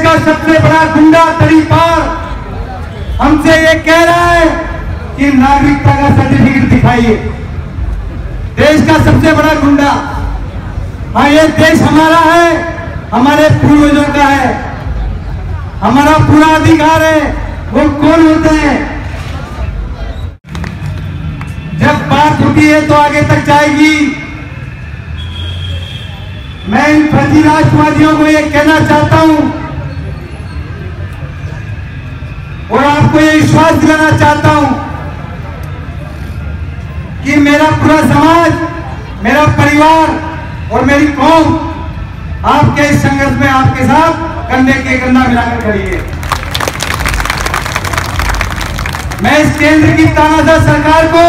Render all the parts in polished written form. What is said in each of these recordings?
का सबसे बड़ा गुंडा तरीपार हमसे ये कह रहा है कि नागरिकता का सर्टिफिकेट दिखाइए। देश का सबसे बड़ा गुंडा। हाँ, ये देश हमारा है, हमारे पूर्वजों का है, हमारा पूरा अधिकार है। वो कौन होते हैं? जब बात होती है तो आगे तक जाएगी। मैं इन फर्जी राष्ट्रवादियों को ये कहना चाहता हूं और आपको ये विश्वास दिलाना चाहता हूं कि मेरा पूरा समाज, मेरा परिवार और मेरी कौम आपके इस संघर्ष में आपके साथ कंधे के कंधा मिलाकर खड़ी है। मैं इस केंद्र की तानाशाह सरकार को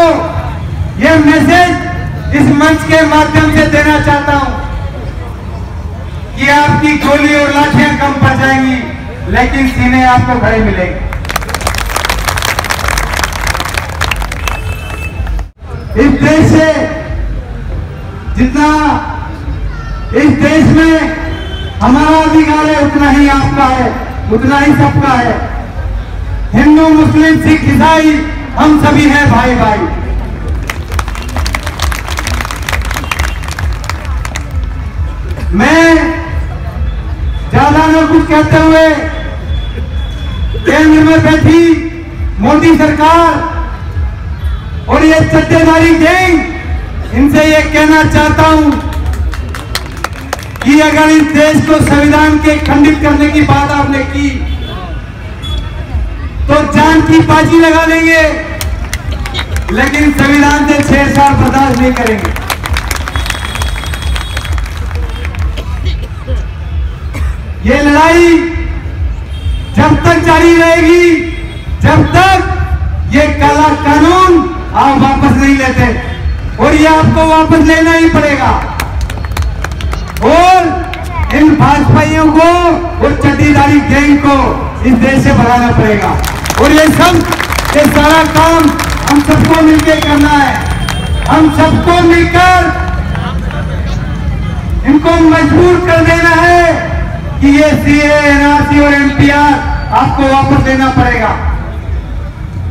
यह मैसेज इस मंच के माध्यम से देना चाहता हूं कि आपकी गोली और लाठियां कम पड़ जाएंगी, लेकिन सीने आपको खड़े मिलेंगे। इस देश से जितना इस देश में हमारा अधिकार है उतना ही आपका है, उतना ही सबका है। हिंदू, मुस्लिम, सिख, ईसाई हम सभी हैं भाई भाई। मैं ज्यादा न कुछ कहते हुए केंद्र में बैठी मोदी सरकार और ये सत्तेधारी गैंग, इनसे ये कहना चाहता हूं कि अगर इस देश को संविधान के खंडित करने की बात आपने की तो जान की बाजी लगा लेंगे, लेकिन संविधान से छेड़छाड़ बर्दाश्त नहीं करेंगे। ये लड़ाई जब तक जारी रहेगी, जब तक ये काला कानून आप वापस नहीं लेते, और ये आपको वापस लेना ही पड़ेगा। और इन भाजपाइयों को और चड्डीदारी गैंग को इस देश से भगाना पड़ेगा। और ये सारा काम हम सबको मिलकर करना है। हम सबको मिलकर इनको मजबूर कर देना है कि ये सीए, एनआरसी और एनपीआर आपको वापस लेना पड़ेगा।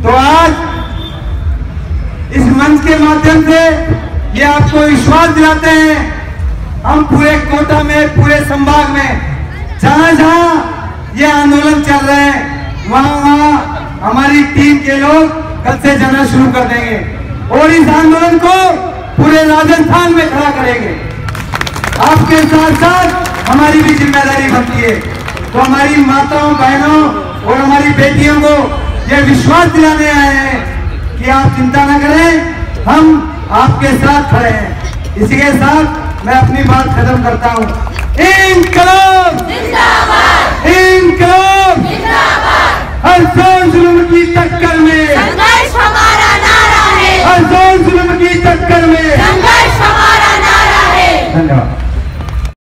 तो आज इस मंच के माध्यम से ये आपको विश्वास दिलाते हैं। हम पूरे कोटा में, पूरे संभाग में जहां जहां ये आंदोलन चल रहे हैं, वहां हमारी टीम के लोग कल से जाना शुरू कर देंगे और इस आंदोलन को पूरे राजस्थान में खड़ा करेंगे। आपके साथ साथ हमारी भी जिम्मेदारी बनती है। तो हमारी माताओं, बहनों और हमारी बेटियों को यह विश्वास दिलाने आए हैं कि आप चिंता न करें, हम आपके साथ खड़े हैं। इसी के साथ मैं अपनी बात खत्म करता हूं। इंकलाब जिंदाबाद, इंकलाब जिंदाबाद। हर जोर जुल्म की टक्कर में संघर्ष हमारा नारा है, हर जोर जुल्म की टक्कर में संघर्ष